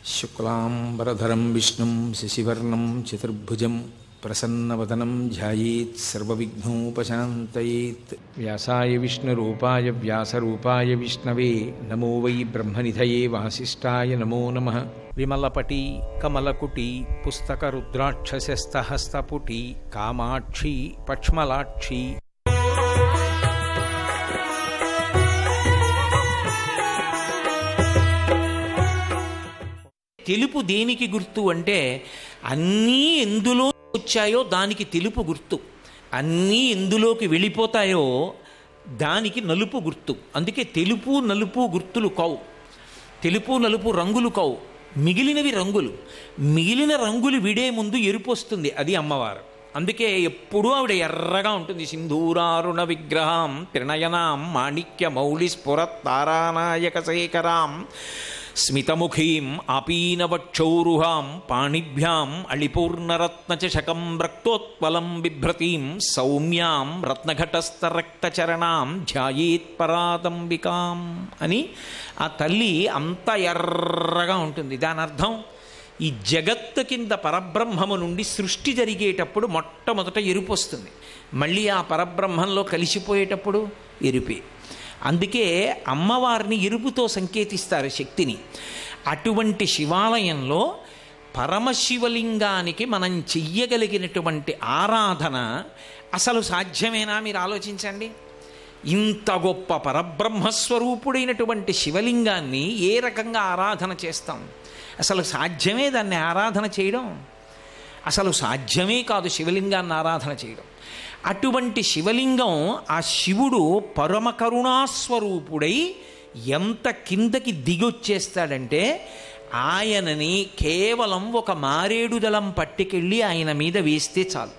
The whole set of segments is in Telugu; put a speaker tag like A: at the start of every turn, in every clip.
A: శుక్లాంబరధరం విష్ణుం శశివర్ణం చతుర్భుజం ప్రసన్నవదనం ధ్యాయేత్ సర్వవిఘ్నోపశాంతయేత్. వ్యాసాయ విష్ణురూపాయ వ్యాసరూపాయ విష్ణవే నమో వై బ్రహ్మనిధయే వాసిష్ఠాయ నమో నమః. విమలపటి కమలకుటి పుస్తకరుద్రాక్షసస్తహస్తపుటి కామాక్షి పక్ష్మలాక్షి తెలుపు దేనికి గుర్తు అంటే అన్నీ ఎందులో వచ్చాయో దానికి తెలుపు గుర్తు, అన్నీ ఎందులోకి వెళ్ళిపోతాయో దానికి నలుపు గుర్తు. అందుకే తెలుపు నలుపు గుర్తులు కావు, తెలుపు నలుపు రంగులు కావు, మిగిలినవి రంగులు. మిగిలిన రంగులు విడే ముందు ఎరుపు వస్తుంది, అది అమ్మవారు. అందుకే ఎప్పుడూ ఆవిడ ఎర్రగా ఉంటుంది. సింధూరారుణ విగ్రహం త్రినయనాం మాణిక్య మౌళి స్ఫురత్ తారానాయక శేఖరాం స్మితముఖీం ఆపీనవక్షౌరుహాం పాణిభ్యాం అళిపూర్ణరత్నచషకం రక్తోత్పలం బిభ్రతీం సౌమ్యాం రత్నఘటస్థరక్తచరణాం ధ్యాయేత్ పరాదంబికాం అని ఆ తల్లి అంత ఎర్రగా ఉంటుంది. దాని అర్థం ఈ జగత్తు కింద పరబ్రహ్మము నుండి సృష్టి జరిగేటప్పుడు మొట్టమొదట ఎరుపు వస్తుంది, మళ్ళీ ఆ పరబ్రహ్మంలో కలిసిపోయేటప్పుడు ఎరుపే. అందుకే అమ్మవారిని ఎరుపుతో సంకేతిస్తారు శక్తిని. అటువంటి శివాలయంలో పరమశివలింగానికి మనం చెయ్యగలిగినటువంటి ఆరాధన అసలు సాధ్యమేనా? మీరు ఆలోచించండి. ఇంత గొప్ప పరబ్రహ్మస్వరూపుడైనటువంటి శివలింగాన్ని ఏ రకంగా ఆరాధన చేస్తాం? అసలు సాధ్యమే దాన్ని ఆరాధన చేయడం? అసలు సాధ్యమే కాదు శివలింగాన్ని ఆరాధన చేయడం. అటువంటి శివలింగం, ఆ శివుడు పరమ కరుణాస్వరూపుడై ఎంత కిందకి దిగొచ్చేస్తాడంటే ఆయనని కేవలం ఒక మారేడుదలం పట్టుకెళ్ళి ఆయన మీద వేస్తే చాలు,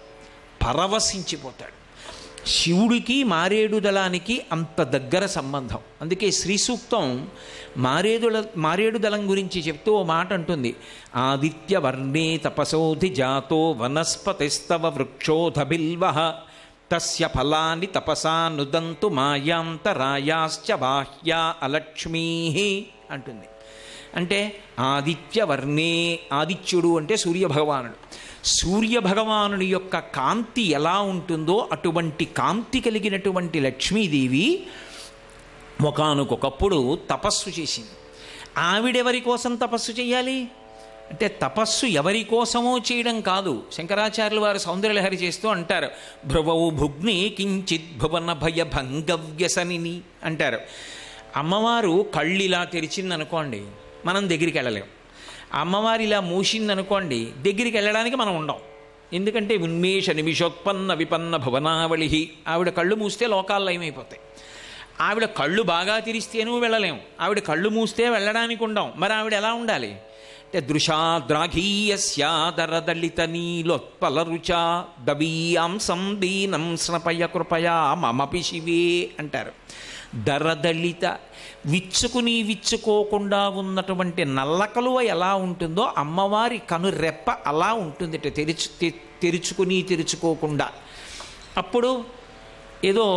A: పరవశించిపోతాడు. శివుడికి మారేడుదలానికి అంత దగ్గర సంబంధం. అందుకే శ్రీ సూక్తం మారేడుదలం గురించి చెప్తూ ఓ మాట అంటుంది, ఆదిత్యవర్ణే తపసోధి జాతో వనస్పతిస్తవ వృక్షోధబిల్వః తస్య ఫలాని తపసా నుదంతు మాయాంతరాయాశ్చ బాహ్యా అలక్ష్మీః అంటుంది. అంటే ఆదిత్యవర్ణే, ఆదిత్యుడు అంటే సూర్యభగవానుడు. సూర్యభగవానుడి యొక్క కాంతి ఎలా ఉంటుందో అటువంటి కాంతి కలిగినటువంటి లక్ష్మీదేవి ఒకానొకప్పుడు తపస్సు చేసింది. ఆవిడెవరి కోసం తపస్సు చేయాలి అంటే తపస్సు ఎవరి కోసమో చేయడం కాదు. శంకరాచార్యులు వారు సౌందర్యలహరి చేస్తూ అంటారు, భ్రువౌ భుగ్ని కించిత్ భువన భయ భంగవ్యసనిని అంటారు. అమ్మవారు కళ్ళు ఇలా తెరిచిందనుకోండి, మనం దగ్గరికి వెళ్ళలేం. అమ్మవారు ఇలా మూసిందనుకోండి, దగ్గరికి వెళ్ళడానికి మనం ఉండం. ఎందుకంటే ఉన్మేష నిమిషోత్పన్న విపన్న భువనావళి. ఆవిడ కళ్ళు మూస్తే లోకాల్లో ఏమైపోతాయి. ఆవిడ కళ్ళు బాగా తెరిస్తేనూ వెళ్ళలేం, ఆవిడ కళ్ళు మూస్తే వెళ్ళడానికి ఉండం. మరి ఆవిడ ఎలా ఉండాలి అంటే దృశాద్రాఘీయస్యాదరదళిత నీలోత్పల రుచా దవీయాంసం దీనం స్నపయ కృపయా మమపి శివే అంటారు. దరదళిత, విచ్చుకోకుండా ఉన్నటువంటి నల్లకలువ ఎలా ఉంటుందో అమ్మవారి కనురెప్ప అలా ఉంటుంది, తెరుచుకోకుండా. అప్పుడు ఏదో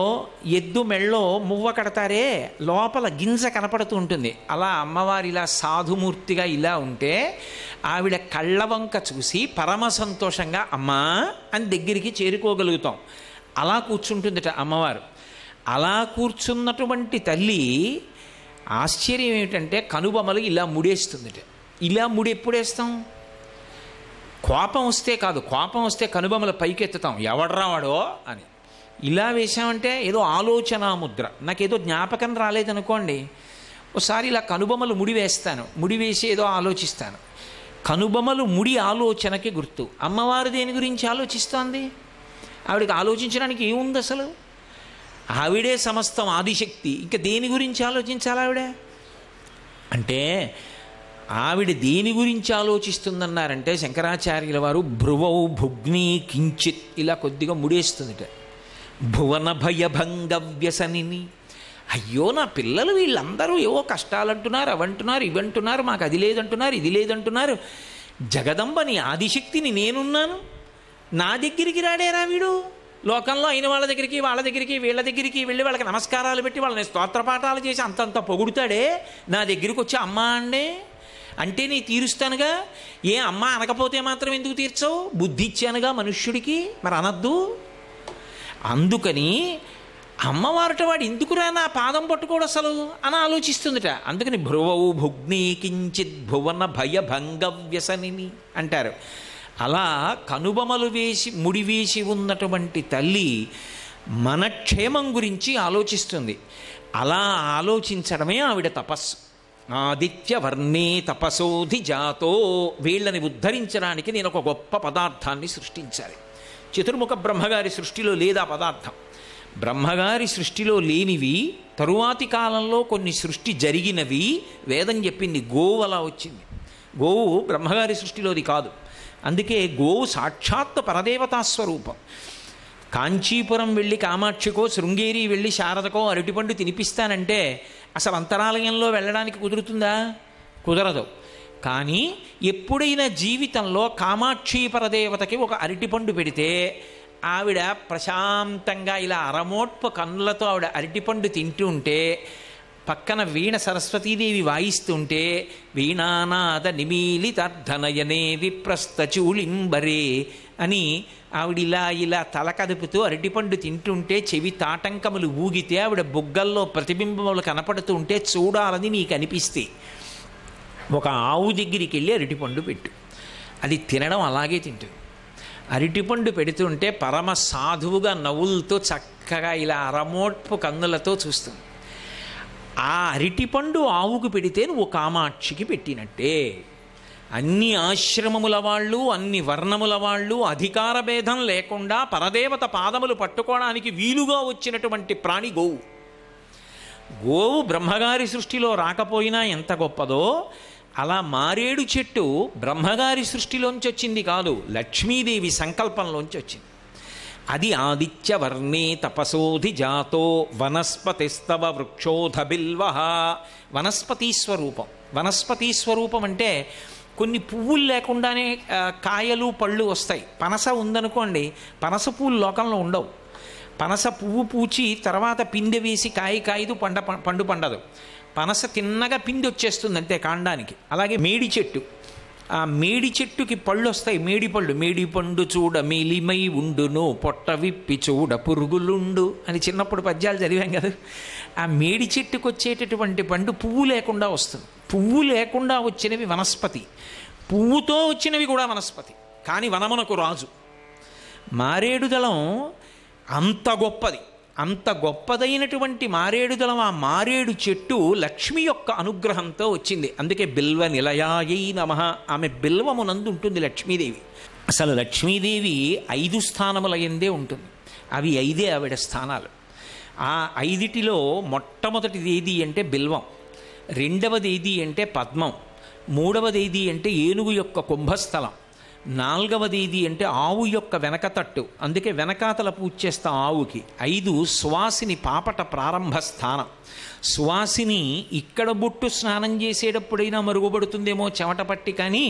A: ఎద్దు మెళ్ళో మువ్వ కడతారే, లోపల గింజ కనపడుతూ ఉంటుంది. అలా అమ్మవారి ఇలా సాధుమూర్తిగా ఇలా ఉంటే ఆవిడ కళ్ళ వంక చూసి పరమ సంతోషంగా అమ్మా అని దగ్గరికి చేరుకోగలుగుతాం. అలా కూర్చుంటుందట అమ్మవారు. అలా కూర్చున్నటువంటి తల్లి ఆశ్చర్యం ఏమిటంటే కనుబొమలు ఇలా ముడేస్తుందట. ఇలా ముడి ఎప్పుడేస్తాం? కోపం వస్తే కాదు, కోపం వస్తే కనుబొమలు పైకెత్తుతాం, ఎవడ్రా వాడో అని. ఇలా వేసామంటే ఏదో ఆలోచన ముద్ర. నాకేదో జ్ఞాపకం రాలేదనుకోండి, ఒకసారి ఇలా కనుబొమలు ముడి వేస్తాను, ముడి వేసి ఏదో ఆలోచిస్తాను. కనుబొమలు ముడి ఆలోచనకి గుర్తు. అమ్మవారు దేని గురించి ఆలోచిస్తోంది? ఆవిడకి ఆలోచించడానికి ఏముంది అసలు? ఆవిడే సమస్తం, ఆదిశక్తి. ఇంకా దేని గురించి ఆలోచించాలి ఆవిడ అంటే? ఆవిడ దేని గురించి ఆలోచిస్తుందన్నారంటే శంకరాచార్యుల వారు భ్రువౌ భుగ్ని కించిత్ ఇలా కొద్దిగా ముడేస్తుందిట. భువన భయభంగవ్యసనిని. అయ్యో నా పిల్లలు వీళ్ళందరూ ఏవో కష్టాలంటున్నారు, అవంటున్నారు, ఇవంటున్నారు, మాకు అది లేదంటున్నారు, ఇది లేదంటున్నారు. జగదంబని ఆదిశక్తిని నేనున్నాను, నా దగ్గరికి రాడేరా వీడు? లోకంలో అయిన వాళ్ళ దగ్గరికి వాళ్ళ దగ్గరికి వీళ్ళ దగ్గరికి వెళ్ళి వాళ్ళకి నమస్కారాలు పెట్టి వాళ్ళని స్తోత్రపాఠాలు చేసి అంతంత పొగుడుతాడే, నా దగ్గరికి వచ్చి అమ్మ అండే అంటే నీ తీరుస్తానుగా, ఏ అమ్మ అనకపోతే మాత్రం ఎందుకు తీర్చవు? బుద్ధి ఇచ్చానుగా మనుష్యుడికి, మరి అనద్దు. అందుకని అమ్మవారట వాడు ఎందుకురా నా పాదం పట్టుకోడు అసలు అని ఆలోచిస్తుందిట. అందుకని భ్రువవు భుగ్నీ కించిత్ భువన భయభంగ వ్యసనిని అంటారు. అలా కనుబొమలు వేసి ముడివేసి ఉన్నటువంటి తల్లి మన క్షేమం గురించి ఆలోచిస్తుంది. అలా ఆలోచించడమే ఆవిడ తపస్సు. ఆదిత్యవర్ణే తపసోధి జాతో, వీళ్ళని ఉద్ధరించడానికి నేను ఒక గొప్ప పదార్థాన్ని సృష్టించాలి. చతుర్ముఖ బ్రహ్మగారి సృష్టిలో లేదా పదార్థం. బ్రహ్మగారి సృష్టిలో లేనివి తరువాతి కాలంలో కొన్ని సృష్టి జరిగినవి వేదం చెప్పింది. గోవు అలా వచ్చింది. గోవు బ్రహ్మగారి సృష్టిలోది కాదు. అందుకే గోవు సాక్షాత్ పరదేవతా స్వరూపం. కాంచీపురం వెళ్ళి కామాక్షికో, శృంగేరి వెళ్ళి శారదకో అరటిపండు తినిపిస్తానంటే అసలు అంతరాలయంలో వెళ్ళడానికి కుదురుతుందా? కుదరదు. కానీ ఎప్పుడైనా జీవితంలో కామాక్షి పరదేవతకి ఒక అరటిపండు పెడితే ఆవిడ ప్రశాంతంగా ఇలా అరమోట్ప కన్నులతో ఆవిడ అరటిపండు తింటూ ఉంటే, పక్కన వీణ సరస్వతీదేవి వాయిస్తుంటే, వీణానాద నిమీలితార్ధనయనే విప్రస్థచూళింబరే అని ఆవిడ ఇలా ఇలా తల కదుపుతూ అరటిపండు తింటుంటే, చెవి తాటంకములు ఊగితే, ఆవిడ బుగ్గల్లో ప్రతిబింబములు కనపడుతూ ఉంటే చూడాలని నీకు అనిపిస్తే ఒక ఆవు దగ్గరికి వెళ్ళి అరటిపండు పెట్టు. అది తినడం అలాగే తింటుంది. అరటిపండు పెడుతుంటే పరమ సాధువుగా నవ్వులతో చక్కగా ఇలా అరమోట్పు కన్నులతో చూస్తుంది. ఆ అరటిపండు ఆవుకు పెడితే నువ్వు కామాక్షికి పెట్టినట్టే. అన్ని ఆశ్రమముల వాళ్ళు, అన్ని వర్ణముల వాళ్ళు అధికార భేదం లేకుండా పరదేవత పాదములు పట్టుకోవడానికి వీలుగా వచ్చినటువంటి ప్రాణి గోవు. గోవు బ్రహ్మగారి సృష్టిలో రాకపోయినా ఎంత గొప్పదో, అలా మారేడు చెట్టు బ్రహ్మగారి సృష్టిలోంచి వచ్చింది కాదు, లక్ష్మీదేవి సంకల్పంలోంచి వచ్చింది. అది ఆదిత్యవర్ణే తపసోధి జాతో వనస్పతిస్తవ వృక్షోధ బిల్వ. వనస్పతి స్వరూపం. వనస్పతి స్వరూపం అంటే కొన్ని పువ్వులు లేకుండానే కాయలు పళ్ళు వస్తాయి. పనస ఉందనుకోండి, పనస పువ్వులు లోకంలో ఉండవు. పనస పువ్వు పూచి తర్వాత పిందె వేసి కాయదు, పండు పండదు. పనస తిన్నగా పిండి వచ్చేస్తుంది అంతే కాండానికి. అలాగే మేడి చెట్టు, ఆ మేడి చెట్టుకి పళ్ళు వస్తాయి, మేడి పళ్ళు. మేడి పండు చూడ మేలిమై ఉండును, పొట్ట విప్పి చూడ పురుగులుండు అని చిన్నప్పుడు పద్యాలు చదివాం కదా. ఆ మేడి చెట్టుకు వచ్చేటటువంటి పండు పువ్వు లేకుండా వస్తుంది. పువ్వు లేకుండా వచ్చినవి వనస్పతి, పువ్వుతో వచ్చినవి కూడా వనస్పతి. కానీ వనమునకు రాజు. మారేడు దళం అంత గొప్పది. అంత గొప్పదైనటువంటి మారేడు దళం, ఆ మారేడు చెట్టు లక్ష్మి యొక్క అనుగ్రహంతో వచ్చింది. అందుకే బిల్వ నిలయాయై నమః. ఆమె బిల్వమునందు ఉంటుంది లక్ష్మీదేవి. అసలు లక్ష్మీదేవి 5 స్థానముల యందే ఉంటుంది. అవి 5 ఆవిడ స్థానాలు. ఆ 5టిలో మొట్టమొదటిది ఏది అంటే బిల్వం, రెండవది ఏది అంటే పద్మం, మూడవది ఏది అంటే ఏనుగు యొక్క కుంభస్థలం, నాలుగవది ఏది అంటే ఆవు యొక్క వెనకతట్టు. అందుకే వెనకాతల పూజ చేస్తాం ఆవుకి. 5 సువాసిని పాపట ప్రారంభ స్థానం. సువాసిని ఇక్కడ బొట్టు స్నానం చేసేటప్పుడైనా మరుగుపడుతుందేమో చెమట పట్టి, కానీ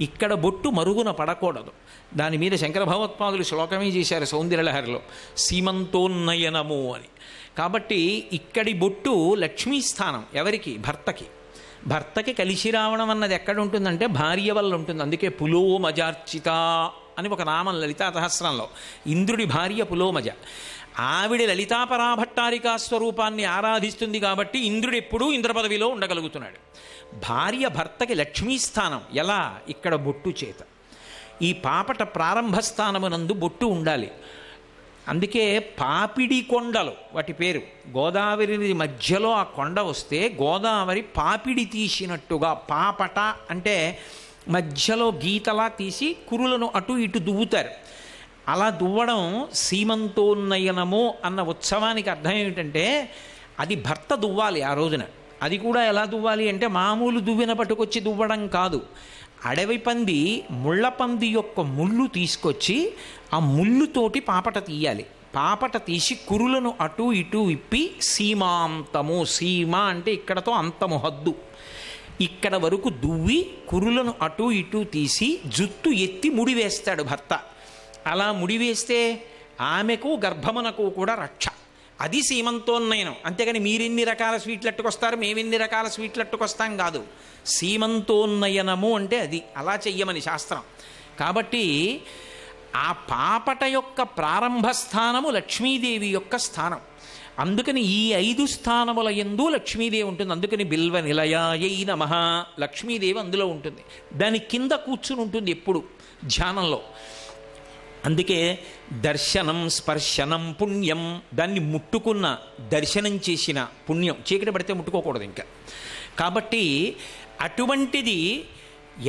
A: ఇక్కడ బొట్టు మరుగున పడకూడదు. దాని మీద శంకర భగవత్పాదులు శ్లోకమే చేశారు సౌందర్యలహరిలో, సీమంతోన్నయనము అని. కాబట్టి ఇక్కడి బొట్టు లక్ష్మీ స్థానం. ఎవరికి? భర్తకి. భర్తకి కలిసి రావడం అన్నది ఎక్కడ ఉంటుందంటే భార్య వల్ల ఉంటుంది. అందుకే పులోమజార్చిత అని ఒక నామం లలితా సహస్రంలో. ఇంద్రుడి భార్య పులోమజ. ఆవిడ లలితాపరాభట్టారికా స్వరూపాన్ని ఆరాధిస్తుంది కాబట్టి ఇంద్రుడు ఎప్పుడూ ఇంద్ర పదవిలో ఉండగలుగుతున్నాడు. భార్య భర్తకి లక్ష్మీస్థానం. ఎలా? ఇక్కడ బొట్టు చేత. ఈ పాపట ప్రారంభ స్థానమునందు బొట్టు ఉండాలి. అందుకే పాపిడి కొండలు వాటి పేరు. గోదావరి మధ్యలో ఆ కొండ వస్తే గోదావరి పాపిడి తీసినట్టుగా, పాపట అంటే మధ్యలో గీతలా తీసి కురులను అటు ఇటు దువ్వుతారు. అలా దువ్వడం సీమంతోన్నయనము అన్న ఉత్సవానికి అర్థం ఏమిటంటే అది భర్త దువ్వాలి ఆ రోజున. అది కూడా ఎలా దువ్వాలి అంటే మామూలు దువ్విన పట్టుకొచ్చి దువ్వడం కాదు. అడవి పంది, ముళ్ళ పంది యొక్క ముళ్ళు తీసుకొచ్చి ఆ ముళ్ళుతోటి పాపట తీయాలి. పాపట తీసి కురులను అటు ఇటు విప్పి సీమాంతము, సీమ అంటే ఇక్కడతో అంతము, హద్దు, ఇక్కడ వరకు దువ్వి కురులను అటు ఇటు తీసి జుత్తు ఎత్తి ముడివేస్తాడు భర్త. అలా ముడివేస్తే ఆమెకు గర్భమునకు కూడా రక్ష. అది సీమంతోన్నయనం. అంతేగాని మీరెన్ని రకాల స్వీట్లు అట్టుకొస్తారు, మేమెన్ని రకాల స్వీట్లు అట్టుకొస్తాం కాదు. సీమంతోన్నయనము అంటే అది అలా చెయ్యమని శాస్త్రం. కాబట్టి ఆ పాపట యొక్క ప్రారంభ స్థానము లక్ష్మీదేవి యొక్క స్థానం. అందుకని ఈ 5 స్థానముల యందు లక్ష్మీదేవి ఉంటుంది. అందుకని బిల్వ నిలయాయై నమః, లక్ష్మీదేవి అందులో ఉంటుంది. దాని కింద కూర్చుని ఉంటుంది ఎప్పుడు ధ్యానంలో. అందుకే దర్శనం స్పర్శనం పుణ్యం, దాన్ని ముట్టుకున్న దర్శనం చేసిన పుణ్యం. చీకటి పడితే ముట్టుకోకూడదు ఇంకా. కాబట్టి అటువంటిది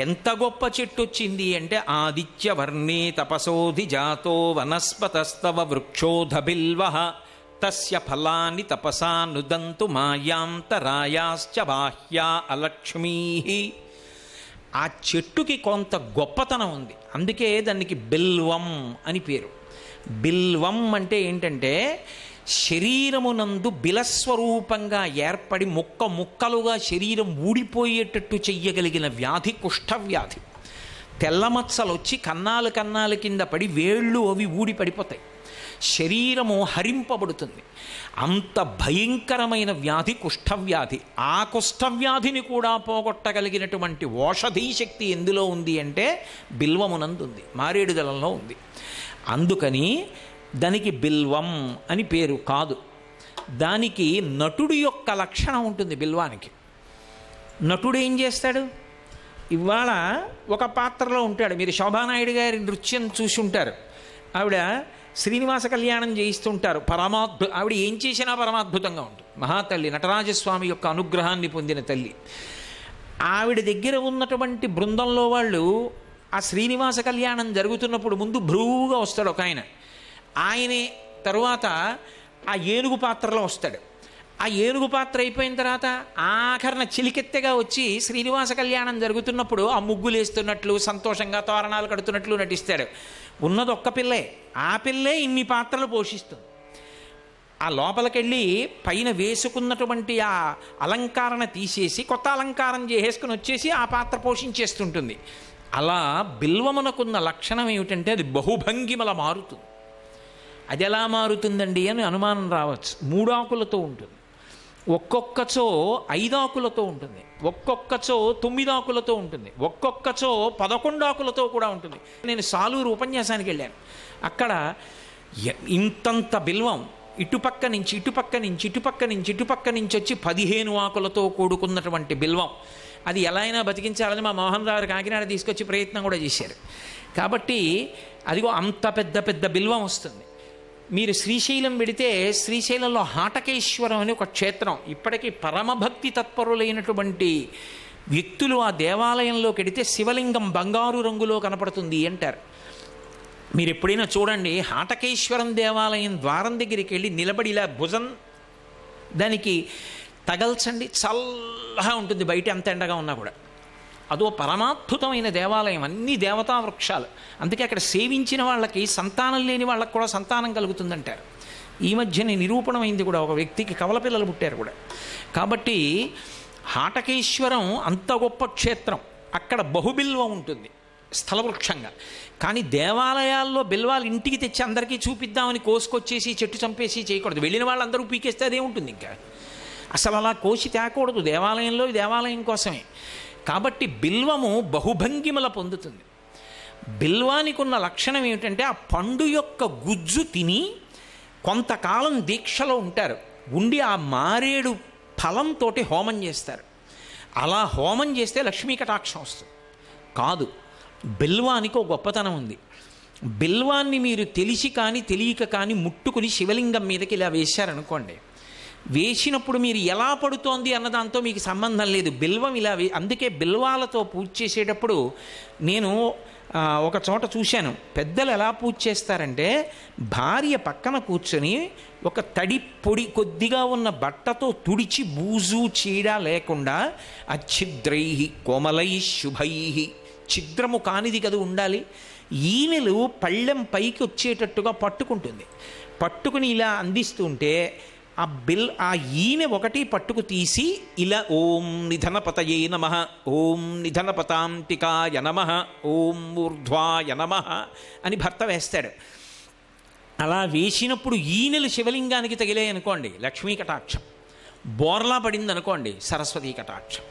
A: ఎంత గొప్ప చెట్టు వచ్చింది అంటే ఆదిత్యవర్ణే తపసోధి జాతో వనస్పతస్తవ వృక్షోధ బిల్వః తస్య ఫలాని తపసా నుదంతు మాయాంతరాయాశ్చ బాహ్యా అలక్ష్మీ. ఆ చెట్టుకి కొంత గొప్పతనం ఉంది. అందుకే దానికి బిల్వం అని పేరు. బిల్వం అంటే ఏంటంటే శరీరమునందు బిలస్వరూపంగా ఏర్పడి ముక్క ముక్కలుగా శరీరం ఊడిపోయేటట్టు చెయ్యగలిగిన వ్యాధి కుష్ఠవ్యాధి. తెల్లమచ్చలు వచ్చి కన్నాలు కన్నాల కింద పడి వేళ్ళు అవి ఊడి పడిపోతాయి, శరీరము హరింపబడుతుంది. అంత భయంకరమైన వ్యాధి కుష్ఠవ్యాధి. ఆ కుష్ఠవ్యాధిని కూడా పోగొట్టగలిగినటువంటి ఓషధీ శక్తి ఎందులో ఉంది అంటే బిల్వమునందుంది, మారేడు దళంలో ఉంది. అందుకని దానికి బిల్వం అని పేరు కాదు. దానికి నటుడి యొక్క లక్షణం ఉంటుంది బిల్వానికి. నటుడు ఏం చేస్తాడు? ఇవాళ ఒక పాత్రలో ఉంటాడు. మీరు శోభానాయుడు గారి నృత్యం చూసి ఉంటారు. ఆవిడ శ్రీనివాస కళ్యాణం చేయిస్తుంటారు. ఆవిడ ఏం చేసినా పరమాద్భుతంగా ఉంటుంది. మహాతల్లి నటరాజస్వామి యొక్క అనుగ్రహాన్ని పొందిన తల్లి. ఆవిడ దగ్గర ఉన్నటువంటి బృందంలో వాళ్ళు ఆ శ్రీనివాస కళ్యాణం జరుగుతున్నప్పుడు ముందు భ్రూగా వస్తాడు ఒక ఆయన. ఆయనే తరువాత ఆ ఏనుగు పాత్రలో వస్తాడు. ఆ ఏనుగు పాత్ర అయిపోయిన తర్వాత ఆఖరణ చిలికెత్తెగా వచ్చి శ్రీనివాస కళ్యాణం జరుగుతున్నప్పుడు ఆ ముగ్గులు వేస్తున్నట్లు సంతోషంగా తోరణాలు కడుతున్నట్లు నటిస్తాడు. ఉన్నది ఒక్క పిల్లే. ఆ పిల్లే ఇన్ని పాత్రలు పోషిస్తుంది. ఆ లోపలికెళ్ళి పైన వేసుకున్నటువంటి ఆ అలంకారణ తీసేసి కొత్త అలంకారం చేసేసుకుని వచ్చేసి ఆ పాత్ర పోషించేస్తుంటుంది. అలా బిల్వమునకున్న లక్షణం ఏమిటంటే అది బహుభంగిమల మారుతుంది. అది ఎలా మారుతుందండి అని అనుమానం రావచ్చు. 3 ఆకులతో ఉంటుంది, ఒక్కొక్కచో 5 ఆకులతో ఉంటుంది, ఒక్కొక్కచో 9 ఆకులతో ఉంటుంది, ఒక్కొక్కచో 11 ఆకులతో కూడా ఉంటుంది. నేను సాలూరు ఉపన్యాసానికి వెళ్ళాను. అక్కడ ఇంతంత బిల్వం ఇటుపక్క నుంచి ఇటుపక్క నుంచి ఇటుపక్క నుంచి ఇటుపక్క నుంచి వచ్చి 15 ఆకులతో కూడుకున్నటువంటి బిల్వం. అది ఎలా అయినా బతికించాలని మా మోహన్ రావు కాకినాడ తీసుకొచ్చి ప్రయత్నం కూడా చేశారు. కాబట్టి అదిగో అంత పెద్ద పెద్ద బిల్వం వస్తుంది. మీరు శ్రీశైలం వెడితే శ్రీశైలంలో హాటకేశ్వరం అని ఒక క్షేత్రం. ఇప్పటికీ పరమభక్తి తత్పరులైనటువంటి వ్యక్తులు ఆ దేవాలయంలోకి వెడితే శివలింగం బంగారు రంగులో కనపడుతుంది అంటారు. మీరు ఎప్పుడైనా చూడండి, హాటకేశ్వరం దేవాలయం ద్వారం దగ్గరికి వెళ్ళి నిలబడి ఇలా భుజం దానికి తగల్చండి, చల్లగా ఉంటుంది బయట ఎంత ఎండగా ఉన్నా కూడా. అదో పరమాద్భుతమైన దేవాలయం, అన్ని దేవతా వృక్షాలు. అందుకే అక్కడ సేవించిన వాళ్ళకి సంతానం లేని వాళ్ళకి కూడా సంతానం కలుగుతుందంటారు. ఈ మధ్యనే నిరూపణమైంది కూడా, ఒక వ్యక్తికి కవల పిల్లలు పుట్టారు కూడా. కాబట్టి హాటకేశ్వరం అంత గొప్ప క్షేత్రం. అక్కడ బహుబిల్వం ఉంటుంది స్థలవృక్షంగా. కానీ దేవాలయాల్లో బిల్వాలు ఇంటికి తెచ్చి అందరికీ చూపిద్దామని కోసుకొచ్చేసి చెట్టు చంపేసి చేయకూడదు. వెళ్ళిన వాళ్ళందరూ పీకేస్తే అదే ఉంటుంది. ఇంకా అసలు అలా కోసి తేకూడదు దేవాలయంలో, దేవాలయం కోసమే. కాబట్టి బిల్వము బహుభంగిమల పొందుతుంది. బిల్వానికి ఉన్న లక్షణం ఏమిటంటే ఆ పండు యొక్క గుజ్జు తిని కొంతకాలం దీక్షలో ఉంటారు. ఉండి ఆ మారేడు ఫలంతో హోమం చేస్తారు. అలా హోమం చేస్తే లక్ష్మీ కటాక్షం వస్తుంది. కాదు, బిల్వానికి ఒక గొప్పతనం ఉంది. బిల్వాన్ని మీరు తెలిసి కానీ తెలియక కానీ ముట్టుకుని శివలింగం మీదకి ఇలా వేశారనుకోండి, వేసినప్పుడు మీరు ఎలా పడుతోంది అన్నదాంతో మీకు సంబంధం లేదు. బిల్వం ఇలా అందుకే బిల్వాలతో పూజ చేసేటప్పుడు నేను ఒక చోట చూశాను. పెద్దలు ఎలా పూజ చేస్తారంటే భార్య పక్కన కూర్చొని ఒక తడి పొడి కొద్దిగా ఉన్న బట్టతో తుడిచి బూజు చీడ లేకుండా అచ్ఛిద్రై కోమలై శుభై, ఛిద్రము కానిది కదా ఉండాలి, ఈనెలు పళ్ళెం పైకి వచ్చేటట్టుగా పట్టుకుంటుంది. పట్టుకుని ఇలా అందిస్తుంటే ఆ ఈనె ఒకటి పట్టుకు తీసి ఇలా ఓం నిధనపతయే నమః, ఓం నిధనపతాంతికాయ నమః, ఓం ఊర్ధ్వాయ నమః అని భర్త వేస్తాడు. అలా వేసినప్పుడు ఈనెలు శివలింగానికి తగిలాయి అనుకోండి, లక్ష్మీ కటాక్షం. బోర్లా పడింది అనుకోండి, సరస్వతీ కటాక్షం.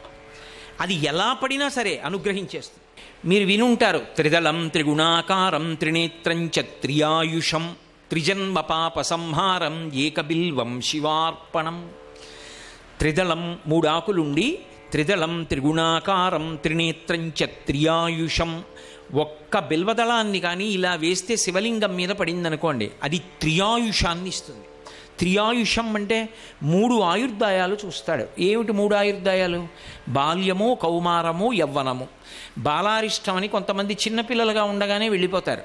A: అది ఎలా పడినా సరే అనుగ్రహించేస్తుంది. మీరు వినుంటారు, త్రిదళం త్రిగుణాకారం త్రినేత్రం చ త్రియాయుషం త్రిజన్మ పాప సంహారం ఏకబిల్వం శివార్పణం. త్రిదళం 3 ఆకులుండి, త్రిదళం త్రిగుణాకారం త్రినేత్రం చ త్రియాయుషం. ఒక్క బిల్వదళాన్ని కానీ ఇలా వేస్తే శివలింగం మీద పడిందనుకోండి, అది త్రియాయుషాన్ని ఇస్తుంది. త్రియాయుషం అంటే 3 ఆయుర్దాయాలు చూస్తాడు. ఏమిటి 3 ఆయుర్దాయాలు? బాల్యము, కౌమారము, యవ్వనము. బాలారిష్టమని కొంతమంది చిన్నపిల్లలుగా ఉండగానే వెళ్ళిపోతారు.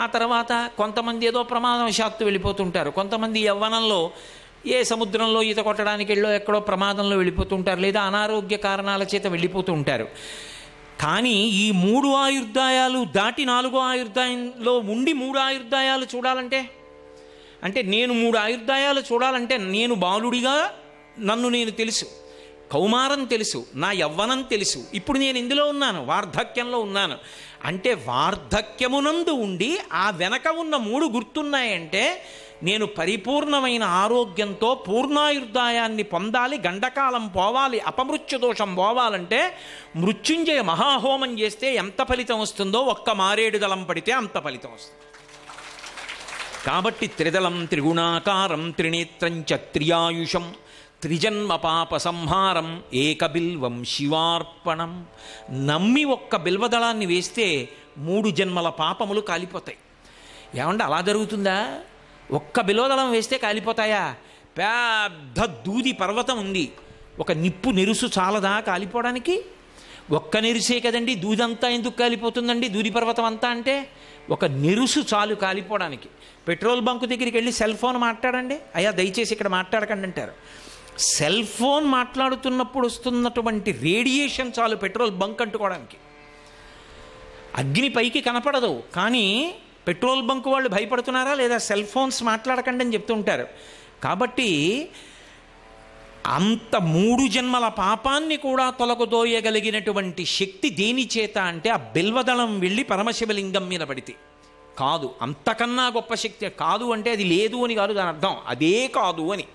A: ఆ తర్వాత కొంతమంది ఏదో ప్రమాదవశాత్తు వెళ్ళిపోతుంటారు. కొంతమంది యవ్వనంలో ఏ సముద్రంలో ఈత కొట్టడానికి వెళ్ళో ఎక్కడో ప్రమాదంలో వెళ్ళిపోతుంటారు, లేదా అనారోగ్య కారణాల చేత వెళ్ళిపోతూ ఉంటారు. కానీ ఈ 3 ఆయుర్దాయాలు దాటి 4వ ఆయుర్దాయంలో ఉండి 3 ఆయుర్దాయాలు చూడాలంటే, అంటే నేను 3 ఆయుర్దాయాలు చూడాలంటే నేను బాలుడిగా నన్ను నేను తెలుసు, కౌమారం తెలుసు, నా యవ్వనం తెలుసు, ఇప్పుడు నేను ఇందులో ఉన్నాను, వార్ధక్యంలో ఉన్నాను. అంటే వార్ధక్యమునందు ఉండి ఆ వెనక ఉన్న 3 గుర్తున్నాయంటే నేను పరిపూర్ణమైన ఆరోగ్యంతో పూర్ణాయుర్దాయాన్ని పొందాలి, గండకాలం పోవాలి, అపమృత్యు దోషం పోవాలంటే మృత్యుంజయ మహాహోమం చేస్తే ఎంత ఫలితం వస్తుందో ఒక్క మారేడు దళం పడితే అంత ఫలితం వస్తుంది. కాబట్టి త్రిదళం త్రిగుణాకారం త్రినేత్రం చ త్రియాయుషం త్రిజన్మ పాప సంహారం ఏకబిల్వం శివార్పణం. నమ్మి ఒక్క బిల్వదళాన్ని వేస్తే 3 జన్మల పాపములు కాలిపోతాయి. ఏమంటే అలా జరుగుతుందా? ఒక్క బిల్వదళం వేస్తే కాలిపోతాయా? పెద్ద దూది పర్వతం ఉంది, ఒక నిప్పు నెరుసు చాలదా కాలిపోవడానికి? ఒక్క నెరుసే కదండి, దూదంతా ఎందుకు కాలిపోతుందండి? దూది పర్వతం అంతా అంటే ఒక నెరుసు చాలు కాలిపోవడానికి. పెట్రోల్ బంకు దగ్గరికి వెళ్ళి సెల్ ఫోన్ మాట్లాడండి, అయ్యా దయచేసి ఇక్కడ మాట్లాడకండి అంటారు. సెల్ ఫోన్ మాట్లాడుతున్నప్పుడు వస్తున్నటువంటి రేడియేషన్ చాలు పెట్రోల్ బంక్ అంటుకోవడానికి. అగ్ని పైకి కనపడదు, కానీ పెట్రోల్ బంక్ వాళ్ళు భయపడుతున్నారా లేదా? సెల్ ఫోన్స్ మాట్లాడకండి అని చెప్తుంటారు. కాబట్టి అంత 3 జన్మల పాపాన్ని కూడా తొలగదోయగలిగినటువంటి శక్తి దేని చేత అంటే ఆ బిల్వదళం వెళ్ళి పరమశివలింగం మీద పడితే. కాదు, అంతకన్నా గొప్ప శక్తి కాదు అంటే అది లేదు అని కాదు దాని అర్థం, అదే కాదు అని.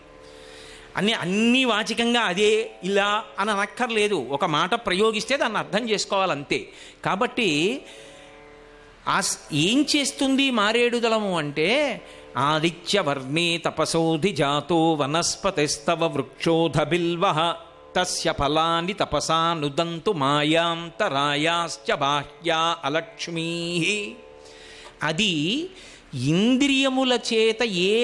A: అన్నీ వాచికంగా అదే ఇలా అని అనక్కర్లేదు, ఒక మాట ప్రయోగిస్తే దాన్ని అర్థం చేసుకోవాలంతే. కాబట్టి ఏం చేస్తుంది మారేడు దళము అంటే, ఆదిత్యవర్ణే తపసోధి జాతో వనస్పతిస్తవ వృక్షోధ బిల్వః తస్య ఫలాని తపసా నుదంతు మాయాంతరాయాశ్చ బాహ్యా అలక్ష్మీ. అది ఇంద్రియముల చేత ఏ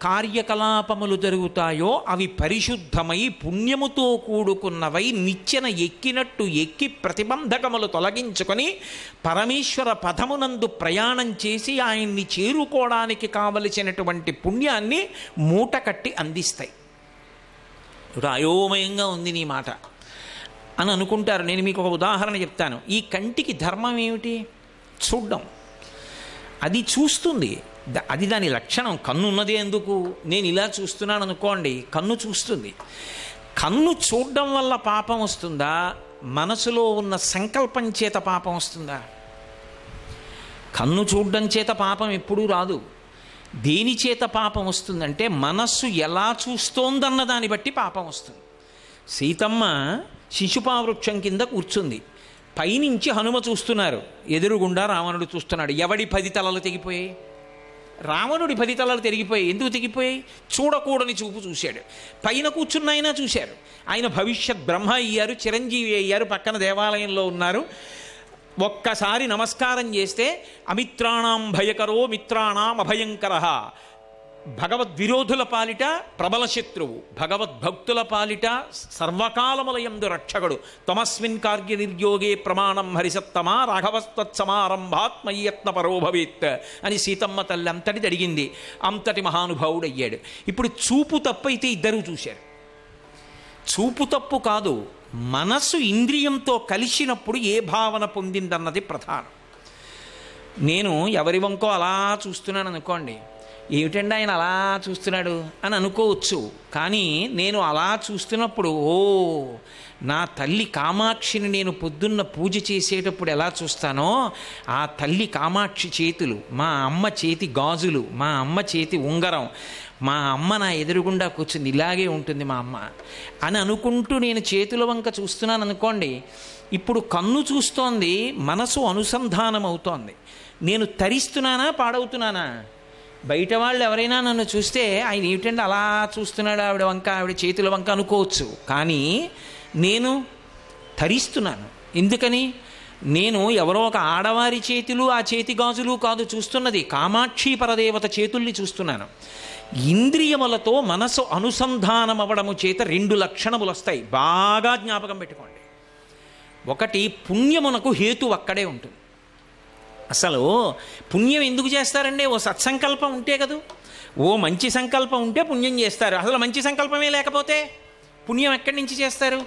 A: కార్యకలాపములు జరుగుతాయో అవి పరిశుద్ధమై పుణ్యముతో కూడుకున్నవై నిచ్చెన ఎక్కినట్టు ఎక్కి ప్రతిబంధకములు తొలగించుకొని పరమేశ్వర పదమునందు ప్రయాణం చేసి ఆయన్ని చేరుకోవడానికి కావలసినటువంటి పుణ్యాన్ని మూట కట్టి అందిస్తాయి. అయోమయంగా ఉంది నీ మాట అని అనుకుంటారు. నేను మీకు ఒక ఉదాహరణ చెప్తాను. ఈ కంటికి ధర్మం ఏమిటి? చూడ్డం. అది చూస్తుంది, అది దాని లక్షణం. కన్ను ఉన్నదే ఎందుకు? నేను ఇలా చూస్తున్నాను అనుకోండి, కన్ను చూస్తుంది. కన్ను చూడడం వల్ల పాపం వస్తుందా? మనసులో ఉన్న సంకల్పం చేత పాపం వస్తుందా? కన్ను చూడడం చేత పాపం ఎప్పుడూ రాదు. దేని చేత పాపం వస్తుందంటే మనస్సు ఎలా చూస్తోందన్న దాన్ని బట్టి పాపం వస్తుంది. సీతమ్మ శిశుపావృక్షం కింద కూర్చుంది, పైనుంచి హనుమ చూస్తున్నారు, ఎదురుగుండా రావణుడు చూస్తున్నాడు. ఎవడి 10 తలలు తెగిపోయాయి? రావణుడి 10 తలలు తెగిపోయాయి. ఎందుకు తెగిపోయాయి? చూడకూడని చూపు చూశాడు. పైన కూర్చున్న ఆయన చూశారు. ఆయన భవిష్యత్ బ్రహ్మ అయ్యారు, చిరంజీవి అయ్యారు, పక్కన దేవాలయంలో ఉన్నారు. ఒక్కసారి నమస్కారం చేస్తే అమిత్రాణం భయకరో మిత్రాణం అభయంకర. భగవద్విరోధుల పాలిట ప్రబల శత్రువు, భగవద్భక్తుల పాలిట సర్వకాలములయందు రక్షకుడు. తమస్మిన్ కార్య నిర్యోగే ప్రమాణం హరిసత్తమా రాఘవస్తత్సమారంభాత్ మయ్యత్న పరో భవేత్ అని సీతమ్మ తల్లి అంతటిది అడిగింది. అంతటి మహానుభావుడయ్యాడు. ఇప్పుడు చూపు తప్పైతే ఇద్దరూ చూశారు. చూపు తప్పు కాదు, మనసు ఇంద్రియంతో కలిసినప్పుడు ఏ భావన పొందిందన్నది ప్రధానం. నేను ఎవరి వంకో అలా చూస్తున్నాను అనుకోండి, ఏమిటండి ఆయన అలా చూస్తున్నాడు అని అనుకోవచ్చు. కానీ నేను అలా చూస్తున్నప్పుడు ఓ నా తల్లి కామాక్షిని నేను పొద్దున్న పూజ చేసేటప్పుడు ఎలా చూస్తానో ఆ తల్లి కామాక్షి చేతులు, మా అమ్మ చేతి గాజులు, మా అమ్మ చేతి ఉంగరం, మా అమ్మ నా ఎదురుగుండా కూర్చుంది, ఇలాగే ఉంటుంది మా అమ్మ అని అనుకుంటూ నేను చేతుల వంక చూస్తున్నాను అనుకోండి. ఇప్పుడు కన్ను చూస్తోంది, మనసు అనుసంధానం అవుతోంది. నేను తరిస్తున్నానా పాడవుతున్నానా? బయట వాళ్ళు ఎవరైనా నన్ను చూస్తే ఆయన ఏమిటంటే అలా చూస్తున్నాడు ఆవిడ వంక, ఆవిడ చేతుల వంక అనుకోవచ్చు. కానీ నేను తరిస్తున్నాను. ఎందుకని? నేను ఎవరో ఒక ఆడవారి చేతులు, ఆ చేతి గాజులు కాదు చూస్తున్నది, కామాక్షి పరదేవత చేతుల్ని చూస్తున్నాను. ఇంద్రియములతో మనసు అనుసంధానం అవ్వడము చేత 2 లక్షణములు వస్తాయి. బాగా జ్ఞాపకం పెట్టుకోండి. ఒకటి, పుణ్యమునకు హేతు అక్కడే ఉంటుంది. అసలు పుణ్యం ఎందుకు చేస్తారండి? ఓ సత్సంకల్పం ఉంటే కదూ, ఓ మంచి సంకల్పం ఉంటే పుణ్యం చేస్తారు. అసలు మంచి సంకల్పమే లేకపోతే పుణ్యం ఎక్కడి నుంచి చేస్తారు?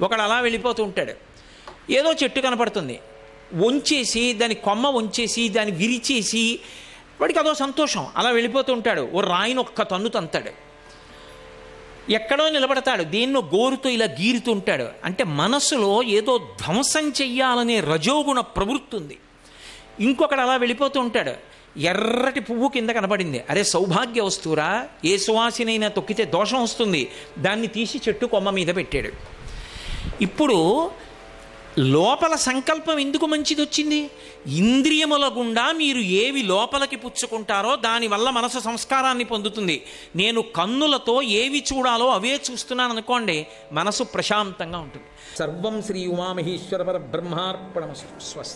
A: ఒకడు అలా వెళ్ళిపోతూ ఉంటాడు, ఏదో చెట్టు కనపడుతుంది, వంచేసి దాని కొమ్మ వంచేసి దాన్ని విరిచేసి వాడికి అదో సంతోషం, అలా వెళ్ళిపోతూ ఉంటాడు. ఓ రాయిని ఒక్క తన్ను తంతాడు, ఎక్కడో నిలబడతాడు, దేన్నో గోరుతో ఇలా గీరుతూ ఉంటాడు. అంటే మనస్సులో ఏదో ధ్వంసం చెయ్యాలనే రజోగుణ ప్రవృత్తి ఉంది. ఇంకొకడు అలా వెళ్ళిపోతూ ఉంటాడు, ఎర్రటి పువ్వు కింద కనపడింది, అరే సౌభాగ్య వస్తువురా, ఏ సువాసినైనా తొక్కితే దోషం వస్తుంది, దాన్ని తీసి చెట్టు కొమ్మ మీద పెట్టాడు. ఇప్పుడు లోపల సంకల్పం ఎందుకు మంచిది వచ్చింది? ఇంద్రియముల గుండా మీరు ఏవి లోపలికి పుచ్చుకుంటారో దానివల్ల మనసు సంస్కారాన్ని పొందుతుంది. నేను కన్నులతో ఏవి చూడాలో అవే చూస్తున్నాను అనుకోండి, మనసు ప్రశాంతంగా ఉంటుంది. సర్వం శ్రీ ఉమామహేశ్వర పరబ్రహ్మార్పణమస్తు. స్వస్తి.